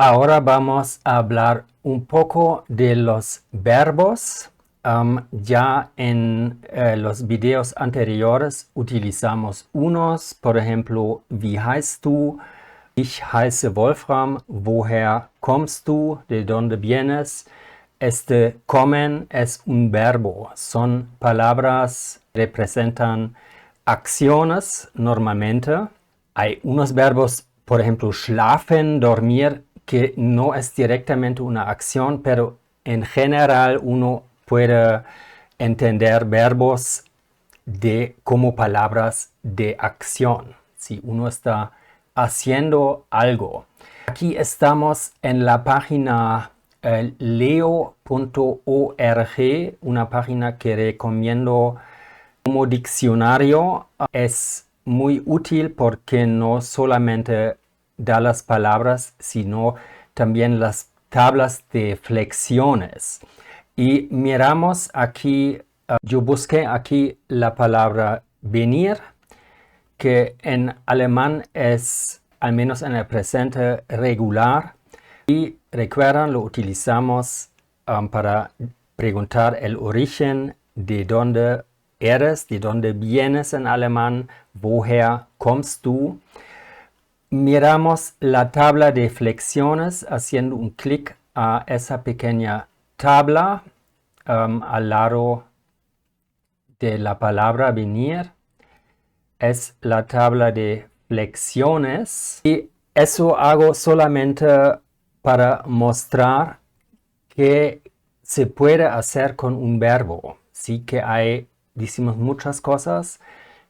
Ahora vamos a hablar un poco de los verbos. Ya en los videos anteriores utilizamos unos, por ejemplo, wie heißt du? Ich heiße Wolfram. Woher kommst du? ¿De dónde vienes? Este kommen es un verbo. Son palabras que representan acciones normalmente. Hay unos verbos, por ejemplo, schlafen, dormir, que no es directamente una acción, pero en general uno puede entender verbos como palabras de acción. Si uno está haciendo algo. Aquí estamos en la página leo.org, una página que recomiendo como diccionario. Es muy útil porque no solamente da las palabras, sino también las tablas de flexiones. Y miramos aquí, yo busqué aquí la palabra venir, que en alemán es, al menos en el presente, regular. Y recuerdan, lo utilizamos para preguntar el origen, de dónde eres, de dónde vienes en alemán, woher kommst du. Miramos la tabla de flexiones haciendo un clic a esa pequeña tabla al lado de la palabra venir. Es la tabla de flexiones y eso hago solamente para mostrar que se puede hacer con un verbo. Sí que hay, decimos muchas cosas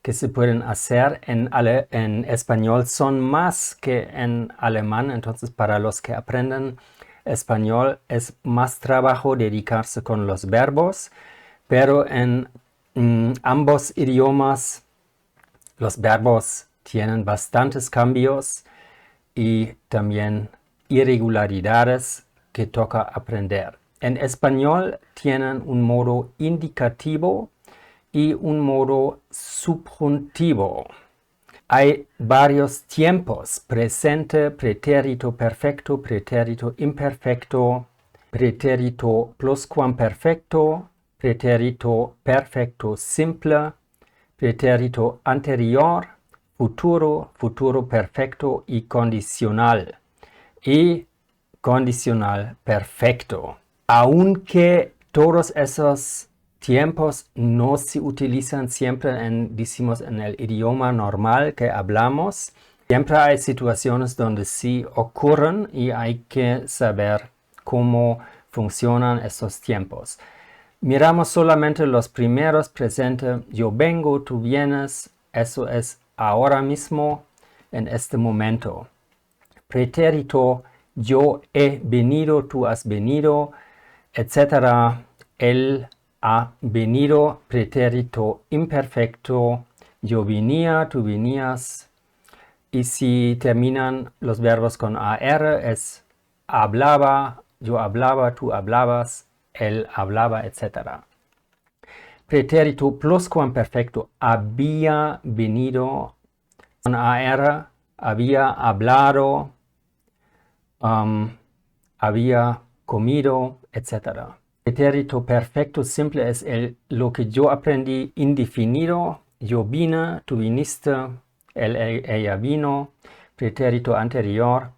que se pueden hacer en español, son más que en alemán, entonces para los que aprenden español es más trabajo dedicarse con los verbos, pero en ambos idiomas los verbos tienen bastantes cambios y también irregularidades que toca aprender. En español tienen un modo indicativo y un modo subjuntivo. Hay varios tiempos: presente, pretérito perfecto, pretérito imperfecto, pretérito pluscuamperfecto, pretérito perfecto simple, pretérito anterior, futuro, futuro perfecto y condicional. Y condicional perfecto. Aunque todos esos tiempos no se utilizan siempre decimos, en el idioma normal que hablamos, siempre hay situaciones donde sí ocurren y hay que saber cómo funcionan estos tiempos. Miramos solamente los primeros: presente, yo vengo, tú vienes, eso es ahora mismo, en este momento. Pretérito, yo he venido, tú has venido, etc. Él ha venido. Pretérito imperfecto, yo venía, tú venías. Y si terminan los verbos con AR, es hablaba, yo hablaba, tú hablabas, él hablaba, etc. Pretérito pluscuamperfecto, había venido, con AR, había hablado, había comido, etc. Pretérito perfecto simple es lo que yo aprendí indefinido: yo vine, tú viniste, ella vino. Pretérito anterior,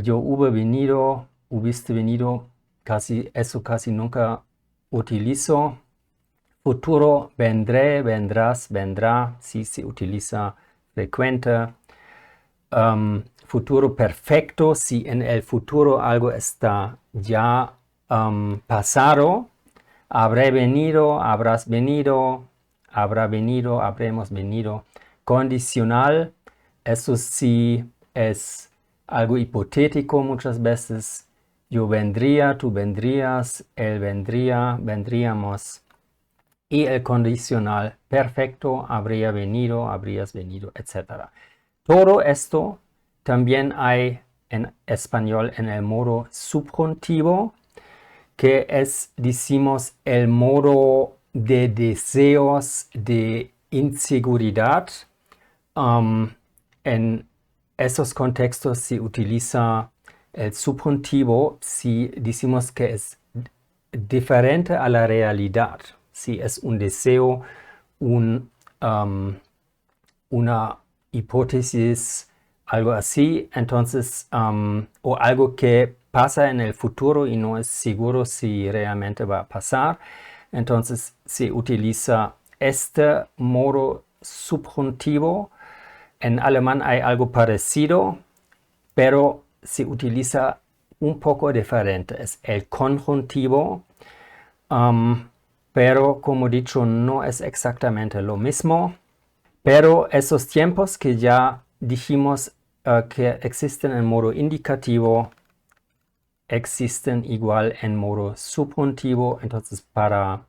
yo hube venido, hubiste venido, eso casi nunca utilizo. Futuro, vendré, vendrás, vendrá, sí se utiliza frecuente. Futuro perfecto, si en el futuro algo está ya pasado. Habré venido, habrás venido, habrá venido, habremos venido. Condicional, eso sí es algo hipotético muchas veces. Yo vendría, tú vendrías, él vendría, vendríamos. Y el condicional perfecto, habría venido, habrías venido, etc. Todo esto también hay en español en el modo subjuntivo, que es, decimos, el modo de deseos de inseguridad. En esos contextos se utiliza el subjuntivo si decimos que es diferente a la realidad. Si es un deseo, una hipótesis, algo así, entonces, o algo que pasa en el futuro y no es seguro si realmente va a pasar, entonces se utiliza este modo subjuntivo. En alemán hay algo parecido, pero se utiliza un poco diferente. Es el conjuntivo, pero como dicho, no es exactamente lo mismo. Pero esos tiempos que ya dijimos que existen en modo indicativo, existen igual en modo subjuntivo. Entonces, para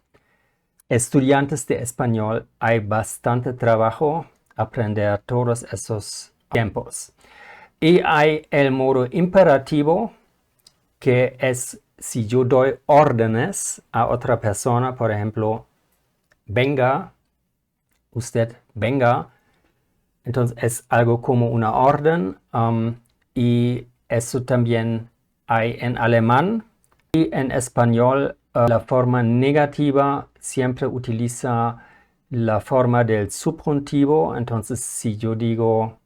estudiantes de español hay bastante trabajo aprender todos esos tiempos. Y hay el modo imperativo, que es si yo doy órdenes a otra persona, por ejemplo, venga, usted venga. Entonces es algo como una orden, y eso también hay en alemán. Y en español la forma negativa siempre utiliza la forma del subjuntivo. Entonces si yo digo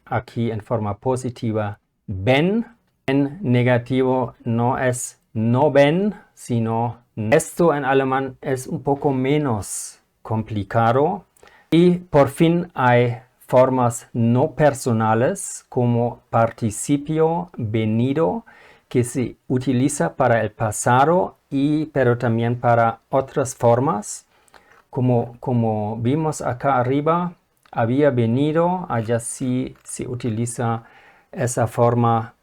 aquí en forma positiva ven, en negativo no es no ven, sino esto en alemán es un poco menos complicado. Y por fin hay formas no personales como participio venido, que se utiliza para el pasado pero también para otras formas. Como vimos acá arriba, había venido, allá sí se utiliza esa forma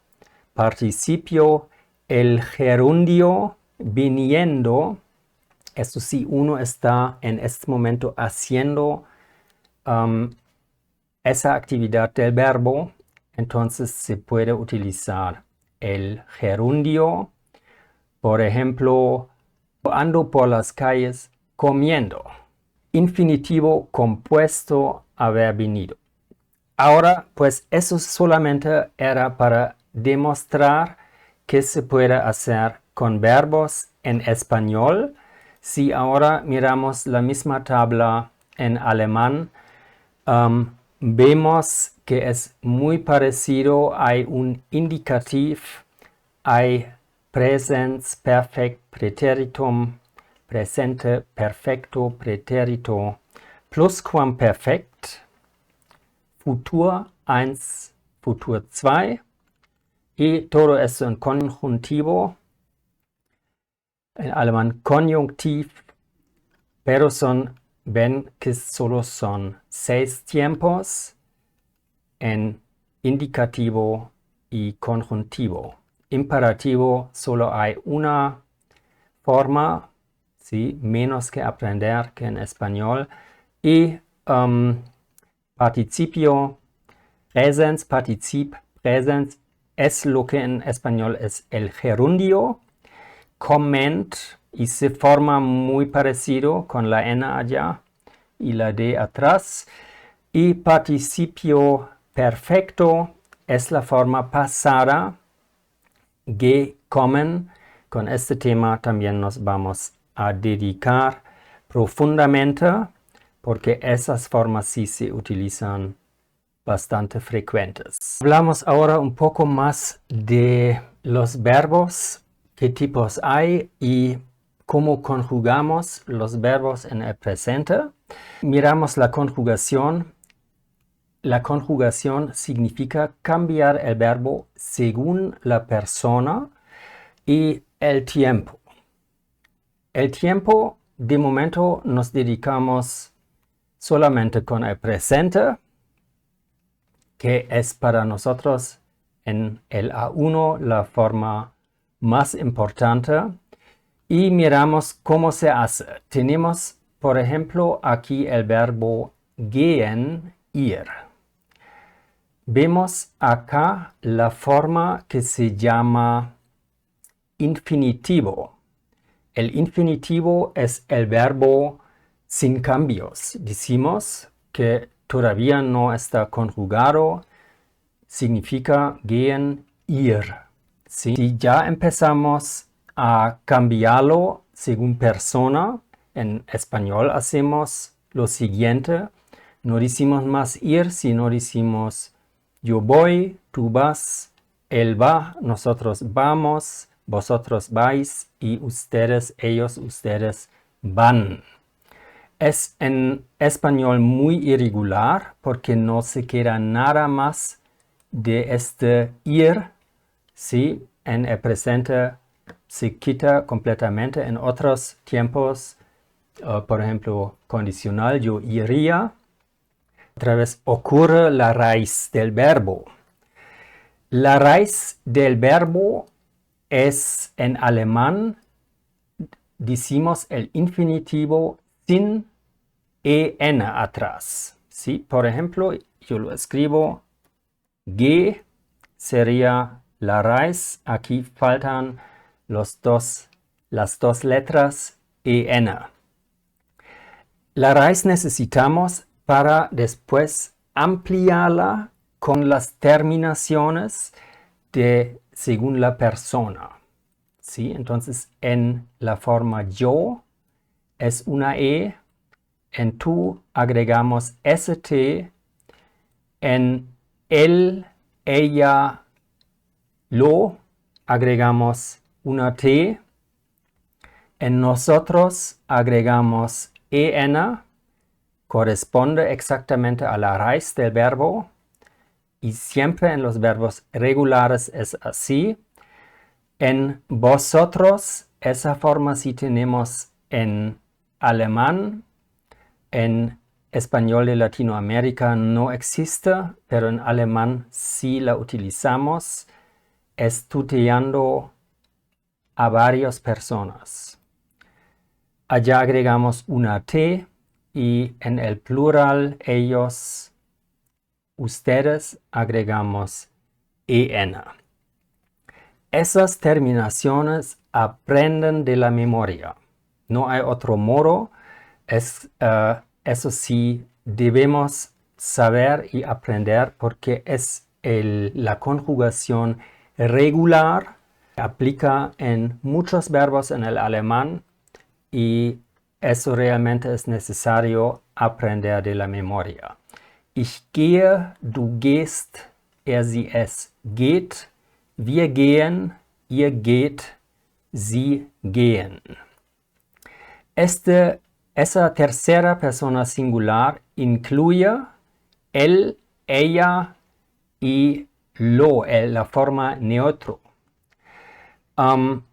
participio. El gerundio viniendo, esto sí, uno está en este momento haciendo esa actividad del verbo, entonces se puede utilizar el gerundio. Por ejemplo, ando por las calles comiendo. Infinitivo compuesto haber venido. Ahora, pues eso solamente era para demostrar que se puede hacer con verbos en español. Si ahora miramos la misma tabla en alemán, vemos que es muy parecido. Hay un indicativo, hay presens perfect preteritum, presente perfecto preterito, pluscuamperfekt, Futur 1, Futur 2 y todo eso en conjuntivo, en alemán conjunctiv, pero ven que solo son 6 tiempos en indicativo y conjuntivo. Imperativo solo hay una forma, ¿sí? Menos que aprender que en español. Y participio, presens, particip, presens, es lo que en español es el gerundio. Comment, y se forma muy parecido con la N allá y la D atrás. Y participio perfecto es la forma pasada, gekommen. Con este tema también nos vamos a dedicar profundamente, porque esas formas sí se utilizan bastante frecuentes. Hablamos ahora un poco más de los verbos, qué tipos hay y cómo conjugamos los verbos en el presente. Miramos la conjugación. La conjugación significa cambiar el verbo según la persona y el tiempo. El tiempo, de momento, nos dedicamos solamente con el presente, que es para nosotros en el A1 la forma más importante. Y miramos cómo se hace. Tenemos, por ejemplo, aquí el verbo gehen, ir. Vemos acá la forma que se llama infinitivo. El infinitivo es el verbo sin cambios. Decimos que todavía no está conjugado. significa gehen, ir. ¿Sí? Si ya empezamos a cambiarlo según persona, en español hacemos lo siguiente. No decimos más ir, sino decimos yo voy, tú vas, él va, nosotros vamos, vosotros vais y ustedes, ellos, ustedes van. Es en español muy irregular porque no se queda nada más de este ir, ¿sí? En el presente se quita completamente. En otros tiempos, por ejemplo, condicional, yo iría. Otra vez ocurre la raíz del verbo. La raíz del verbo es en alemán, decimos el infinitivo sin en atrás. ¿Sí? Por ejemplo, yo lo escribo G sería la raíz. Aquí faltan las dos letras en. La raíz necesitamos para después ampliarla con las terminaciones según la persona. ¿Sí? Entonces, en la forma yo es una E, en tú agregamos ST, en él, ella, lo agregamos una T, en nosotros agregamos EN, corresponde exactamente a la raíz del verbo, y siempre en los verbos regulares es así. En vosotros, esa forma sí tenemos en alemán. En español de Latinoamérica no existe, pero en alemán sí la utilizamos, estudiando a varias personas. Allá agregamos una T y en el plural ellos, ustedes agregamos EN. Esas terminaciones aprenden de la memoria. No hay otro modo. Eso sí, debemos saber y aprender porque es la conjugación regular. Aplica en muchos verbos en el alemán y eso realmente es necesario aprender de la memoria. Ich gehe, du gehst, sie, es geht, wir gehen, ihr geht, sie gehen. Esa tercera persona singular incluye él, ella y lo, la forma neutro.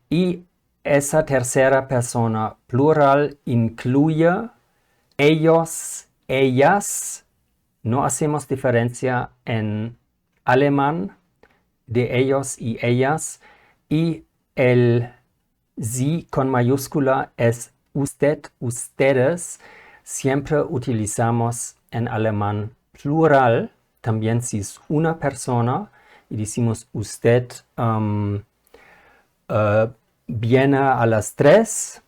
Y esa tercera persona plural incluye ellos, ellas. No hacemos diferencia en alemán de ellos y ellas. Y el sie con mayúscula es usted, ustedes. Siempre utilizamos en alemán plural, también si es una persona y decimos usted viene a las 3.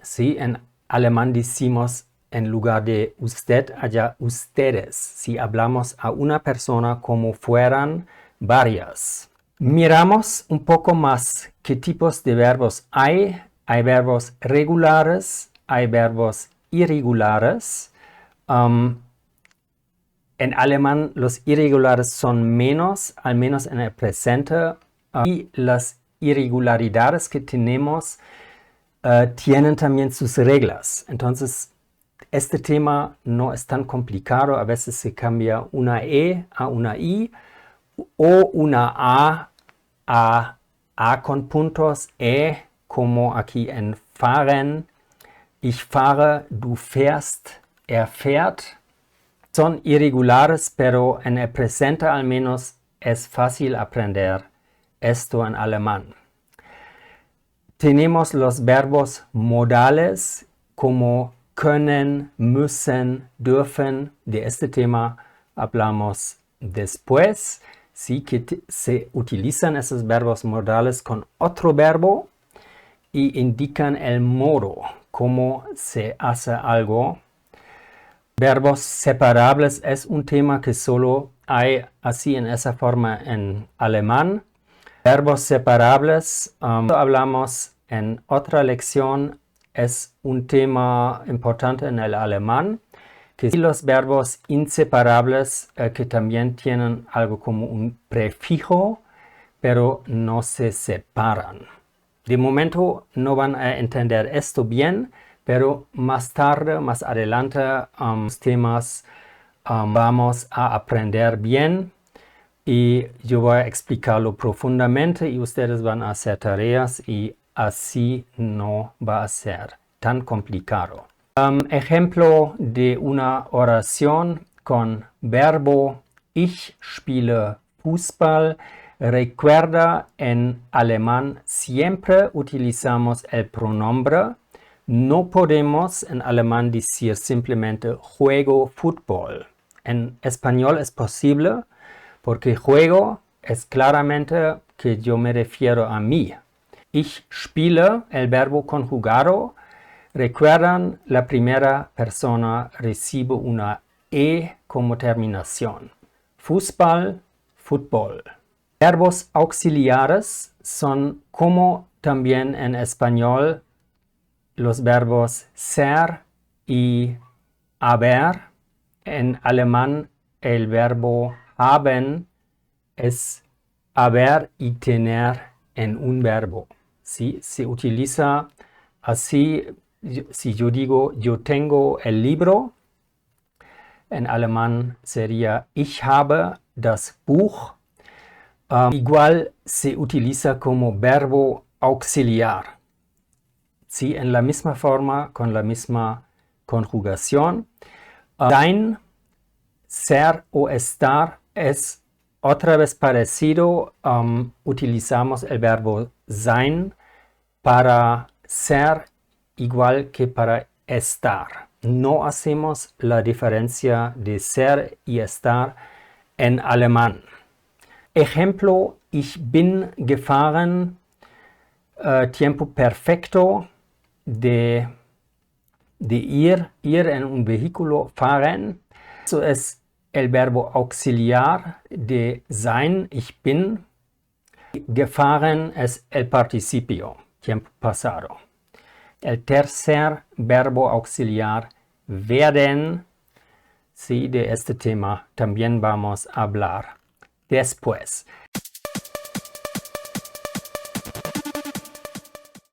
¿Sí? En alemán decimos en lugar de usted, allá ustedes, si hablamos a una persona como fueran varias. Miramos un poco más qué tipos de verbos hay. Hay verbos regulares, hay verbos irregulares. En alemán los irregulares son menos, al menos en el presente. Y las irregularidades que tenemos tienen también sus reglas. Entonces, este tema no es tan complicado. A veces se cambia una E a una I o una A con puntos, como aquí en fahren. Ich fahre, du fährst, fährt. Son irregulares, pero en el presente al menos es fácil aprender esto en alemán. Tenemos los verbos modales como können, müssen, dürfen. De este tema hablamos después. Sí que se utilizan esos verbos modales con otro verbo y indican el modo, cómo se hace algo. Verbos separables es un tema que solo hay así en esa forma en alemán. Verbos separables, hablamos en otra lección, es un tema importante en el alemán, que son los verbos inseparables que también tienen algo como un prefijo, pero no se separan. De momento no van a entender esto bien, pero más tarde, más adelante, los temas vamos a aprender bien y yo voy a explicarlo profundamente y ustedes van a hacer tareas y así no va a ser tan complicado. Ejemplo de una oración con verbo ich spiele Fußball. Recuerda, en alemán siempre utilizamos el pronombre. No podemos en alemán decir simplemente juego fútbol. En español es posible porque juego es claramente que yo me refiero a mí. Ich spiele, el verbo conjugado. Recuerdan, la primera persona recibe una E como terminación. Fußball, fútbol. Verbos auxiliares son como también en español los verbos ser y haber. En alemán el verbo haben es haber y tener en un verbo. ¿Sí? Se utiliza así. Si yo digo yo tengo el libro, en alemán sería ich habe das Buch. Igual se utiliza como verbo auxiliar. ¿Sí? En la misma forma, con la misma conjugación. Sein, ser o estar es otra vez parecido. Utilizamos el verbo sein para ser igual que para estar. No hacemos la diferencia de ser y estar en alemán. Ejemplo, ich bin gefahren, tiempo perfecto de ir en un vehículo, fahren. Eso es el verbo auxiliar de sein, ich bin. Gefahren es el participio, tiempo pasado. El tercer verbo auxiliar, werden, sí, de este tema también vamos a hablar después.